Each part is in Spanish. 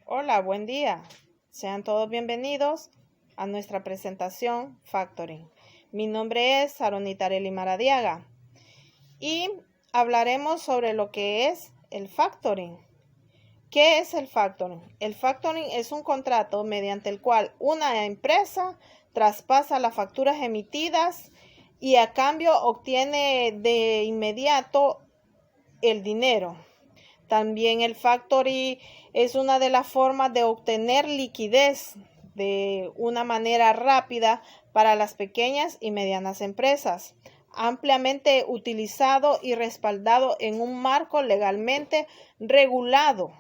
Hola, buen día. Sean todos bienvenidos a nuestra presentación Factoring. Mi nombre es Saronita Arely Maradiaga y hablaremos sobre lo que es el factoring. ¿Qué es el factoring? El factoring es un contrato mediante el cual una empresa traspasa las facturas emitidas y a cambio obtiene de inmediato el dinero. También el factoring es una de las formas de obtener liquidez de una manera rápida para las pequeñas y medianas empresas, ampliamente utilizado y respaldado en un marco legalmente regulado,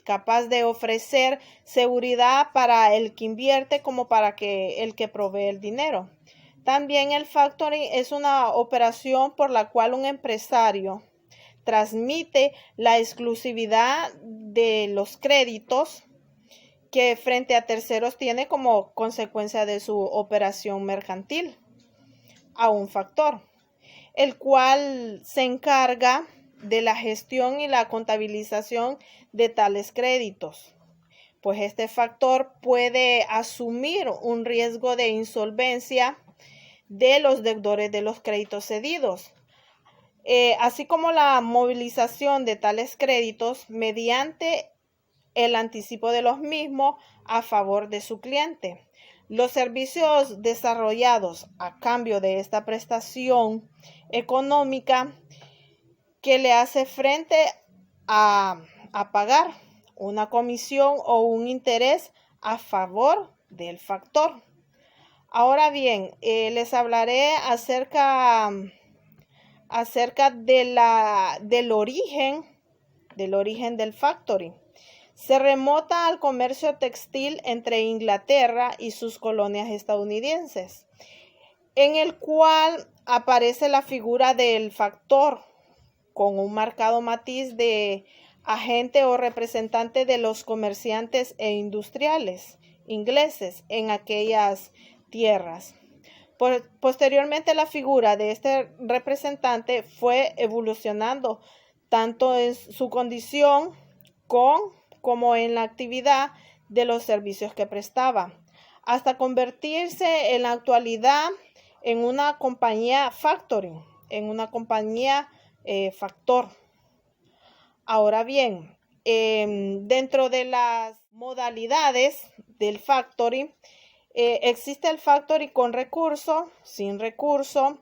capaz de ofrecer seguridad para el que invierte como para el que provee el dinero. También el factoring es una operación por la cual un empresario transmite la exclusividad de los créditos que frente a terceros tiene como consecuencia de su operación mercantil a un factor, el cual se encarga de la gestión y la contabilización de tales créditos. Pues este factor puede asumir un riesgo de insolvencia de los deudores de los créditos cedidos, así como la movilización de tales créditos mediante el anticipo de los mismos a favor de su cliente. Los servicios desarrollados a cambio de esta prestación económica que le hace frente a pagar una comisión o un interés a favor del factor. Ahora bien, les hablaré acerca del origen del factoring. Se remota al comercio textil entre Inglaterra y sus colonias estadounidenses, en el cual aparece la figura del factor con un marcado matiz de agente o representante de los comerciantes e industriales ingleses en aquellas tierras. Posteriormente, la figura de este representante fue evolucionando tanto en su condición como en la actividad de los servicios que prestaba, hasta convertirse en la actualidad en una compañía factoring, en una compañía factor. Ahora bien, dentro de las modalidades del factoring, existe el factoring con recurso, sin recurso,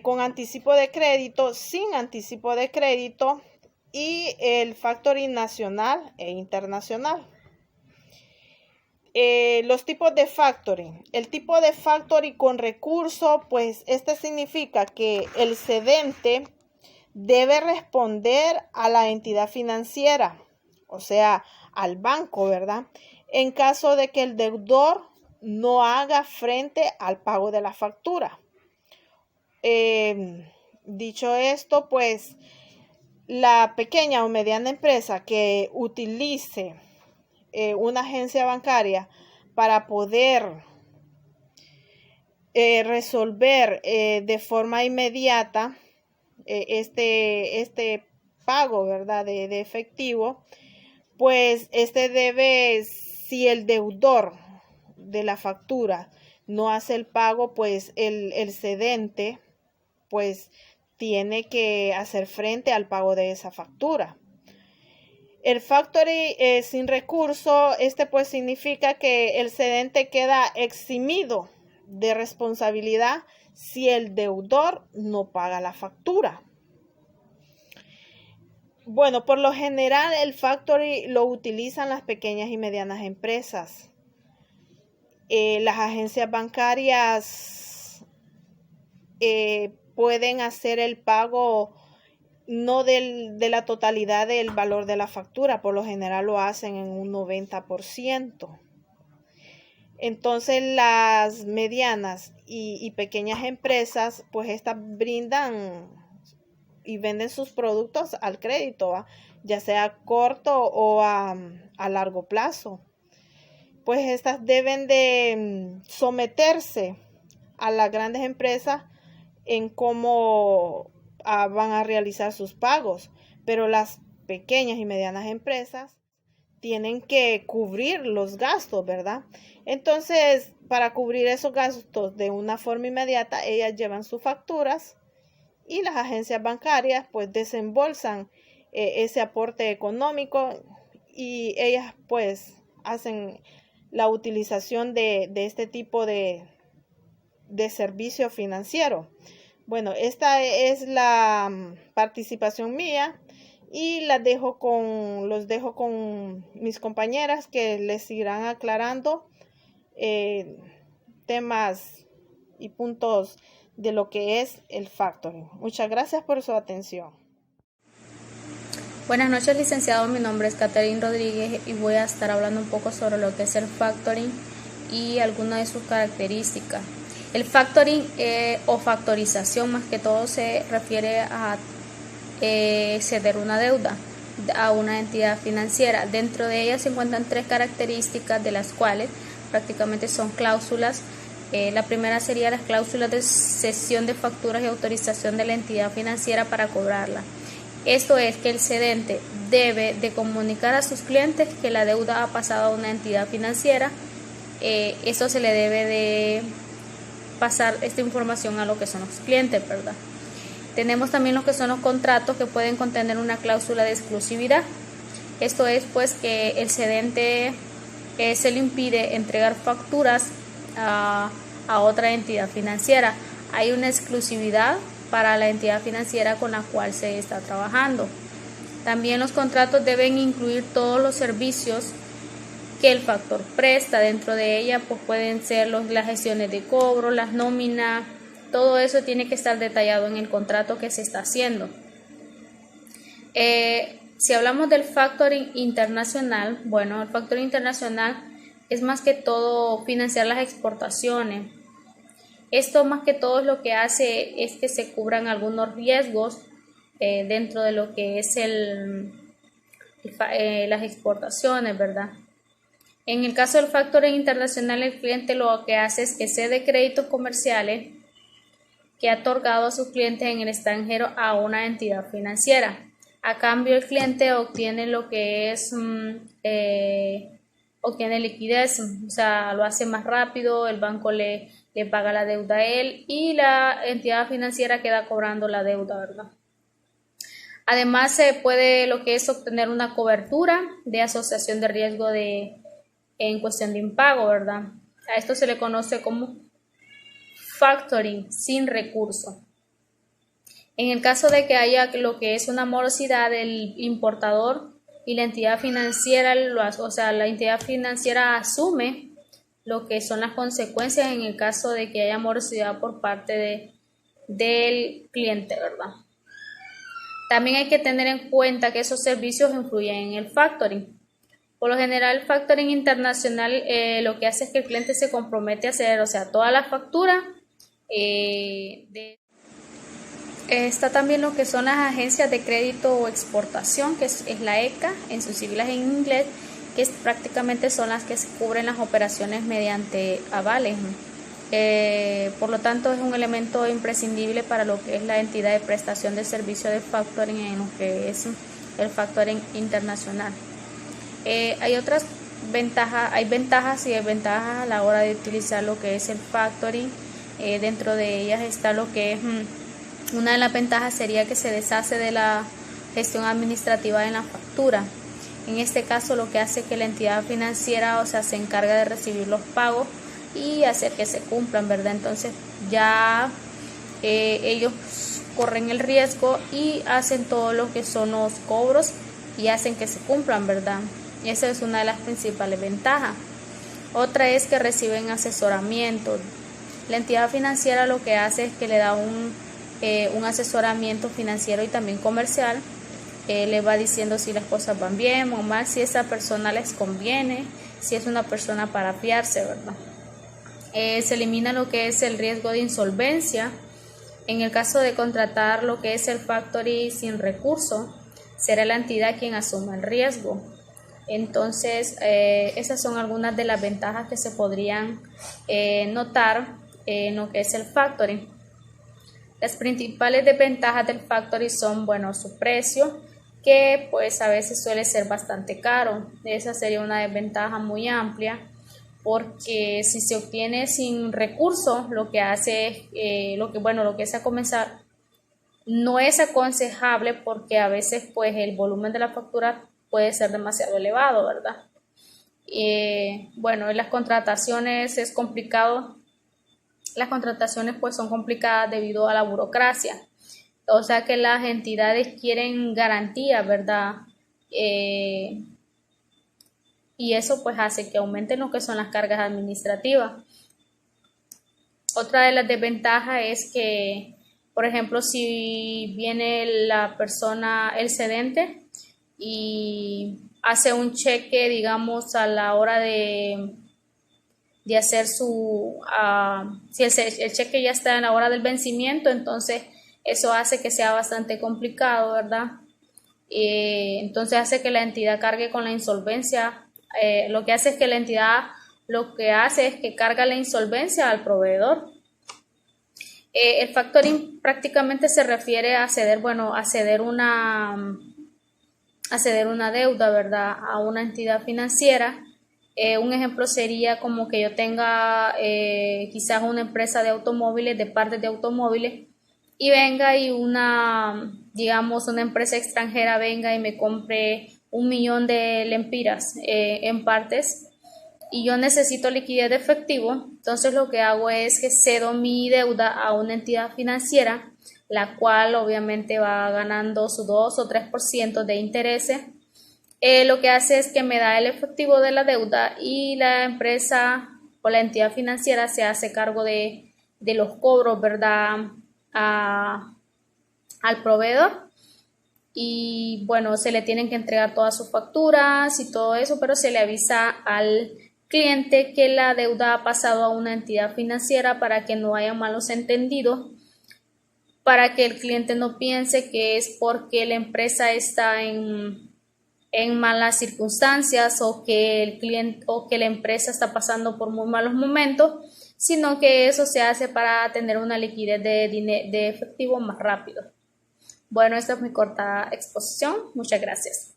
con anticipo de crédito, sin anticipo de crédito y el factoring nacional e internacional. Los tipos de factoring. El tipo de factoring con recurso, pues este significa que el cedente debe responder a la entidad financiera, o sea, al banco, ¿verdad? En caso de que el deudor no haga frente al pago de la factura. Dicho esto, pues la pequeña o mediana empresa que utilice una agencia bancaria para poder resolver de forma inmediata este pago, ¿verdad? De efectivo, pues si el deudor de la factura no hace el pago, pues el cedente pues tiene que hacer frente al pago de esa factura. El factoring sin recurso, pues significa que el cedente queda eximido de responsabilidad si el deudor no paga la factura. Bueno, por lo general el factoring lo utilizan las pequeñas y medianas empresas. Las agencias bancarias pueden hacer el pago no de la totalidad del valor de la factura, por lo general lo hacen en un 90%. Entonces las medianas y pequeñas empresas, pues estas brindan y venden sus productos al crédito, ¿va? Ya sea a corto o a largo plazo. Pues estas deben de someterse a las grandes empresas en cómo van a realizar sus pagos, pero las pequeñas y medianas empresas tienen que cubrir los gastos, ¿verdad? Entonces, para cubrir esos gastos de una forma inmediata, ellas llevan sus facturas y las agencias bancarias pues desembolsan ese aporte económico y ellas pues hacen la utilización de este tipo de servicio financiero. Bueno, esta es la participación mía y los dejo con mis compañeras que les irán aclarando temas y puntos de lo que es el factoring. Muchas gracias por su atención. Buenas noches, licenciado. Mi nombre es Catherine Rodríguez y voy a estar hablando un poco sobre lo que es el factoring y algunas de sus características. El factoring o factorización más que todo se refiere a ceder una deuda a una entidad financiera. Dentro de ella se encuentran 3 características, de las cuales prácticamente son cláusulas. La primera sería las cláusulas de cesión de facturas y autorización de la entidad financiera para cobrarla. Esto es que el cedente debe de comunicar a sus clientes que la deuda ha pasado a una entidad financiera. Eso se le debe de pasar esta información a lo que son los clientes, ¿verdad? Tenemos también lo que son los contratos, que pueden contener una cláusula de exclusividad. Esto es pues que el cedente se le impide entregar facturas a otra entidad financiera. Hay una exclusividad para la entidad financiera con la cual se está trabajando. También los contratos deben incluir todos los servicios que el factor presta. Dentro de ella pues pueden ser las gestiones de cobro, las nóminas, todo eso tiene que estar detallado en el contrato que se está haciendo. Si hablamos del factoring internacional, bueno, el factoring internacional es más que todo financiar las exportaciones. Esto más que todo lo que hace es que se cubran algunos riesgos dentro de lo que es las exportaciones, ¿verdad? En el caso del factoring internacional, el cliente lo que hace es que cede créditos comerciales que ha otorgado a sus clientes en el extranjero a una entidad financiera. A cambio, el cliente obtiene lo que es obtiene liquidez, o sea, lo hace más rápido, el banco le paga la deuda a él y la entidad financiera queda cobrando la deuda, ¿verdad? Además, se puede lo que es obtener una cobertura de asociación de riesgo en cuestión de impago, ¿verdad? A esto se le conoce como factoring sin recurso. En el caso de que haya lo que es una morosidad del importador y la entidad financiera, la entidad financiera asume lo que son las consecuencias en el caso de que haya morosidad por parte del cliente, ¿verdad? También hay que tener en cuenta que esos servicios influyen en el factoring. Por lo general, el factoring internacional lo que hace es que el cliente se compromete a hacer, toda la factura. Está también lo que son las agencias de crédito o exportación, que es la ECA, en sus siglas en inglés, que prácticamente son las que se cubren las operaciones mediante avales. Por lo tanto, es un elemento imprescindible para lo que es la entidad de prestación de servicio de factoring en lo que es el factoring internacional. Hay otras ventajas, hay ventajas y desventajas a la hora de utilizar lo que es el factoring. Dentro de ellas está lo que es una de las ventajas sería que se deshace de la gestión administrativa en la factura. En este caso, lo que hace que la entidad financiera, se encarga de recibir los pagos y hacer que se cumplan, ¿verdad? Entonces ya ellos corren el riesgo y hacen todo lo que son los cobros y hacen que se cumplan, ¿verdad? Esa es una de las principales ventajas. Otra es que reciben asesoramiento. La entidad financiera lo que hace es que le da un asesoramiento financiero y también comercial. Le va diciendo si las cosas van bien o mal, si esa persona les conviene, si es una persona para fiarse, ¿verdad? Se elimina lo que es el riesgo de insolvencia. En el caso de contratar lo que es el factoring sin recurso, será la entidad quien asuma el riesgo. Entonces, esas son algunas de las ventajas que se podrían notar en lo que es el factoring. Las principales desventajas del factoring son, su precio, que pues a veces suele ser bastante caro. Esa sería una desventaja muy amplia, porque si se obtiene sin recursos, lo que hace es, lo que es a comenzar, no es aconsejable, porque a veces pues el volumen de la factura puede ser demasiado elevado, ¿verdad? Bueno, en las contrataciones es complicado. Las contrataciones pues son complicadas debido a la burocracia. O sea que las entidades quieren garantía, ¿verdad? Y eso pues hace que aumenten lo que son las cargas administrativas. Otra de las desventajas es que, por ejemplo, si viene la persona, el cedente, y hace un cheque, digamos, a la hora de hacer si el cheque ya está en la hora del vencimiento, entonces eso hace que sea bastante complicado, ¿verdad? Entonces hace que la entidad cargue con la insolvencia. Lo que hace es que la entidad carga la insolvencia al proveedor. El factoring prácticamente se refiere a ceder una deuda, ¿verdad?, a una entidad financiera. Un ejemplo sería como que yo tenga quizás una empresa de automóviles, de partes de automóviles, y venga y una empresa extranjera venga y me compre 1.000.000 de lempiras en partes, y yo necesito liquidez de efectivo. Entonces lo que hago es que cedo mi deuda a una entidad financiera, la cual obviamente va ganando su 2 o 3% de intereses. Lo que hace es que me da el efectivo de la deuda, y la empresa o la entidad financiera se hace cargo de los cobros, ¿verdad?, al proveedor. Y bueno, se le tienen que entregar todas sus facturas y todo eso, pero se le avisa al cliente que la deuda ha pasado a una entidad financiera para que no haya malos entendidos, para que el cliente no piense que es porque la empresa está en malas circunstancias, o que la empresa está pasando por muy malos momentos, sino que eso se hace para tener una liquidez de efectivo más rápido. Bueno, esta es mi corta exposición. Muchas gracias.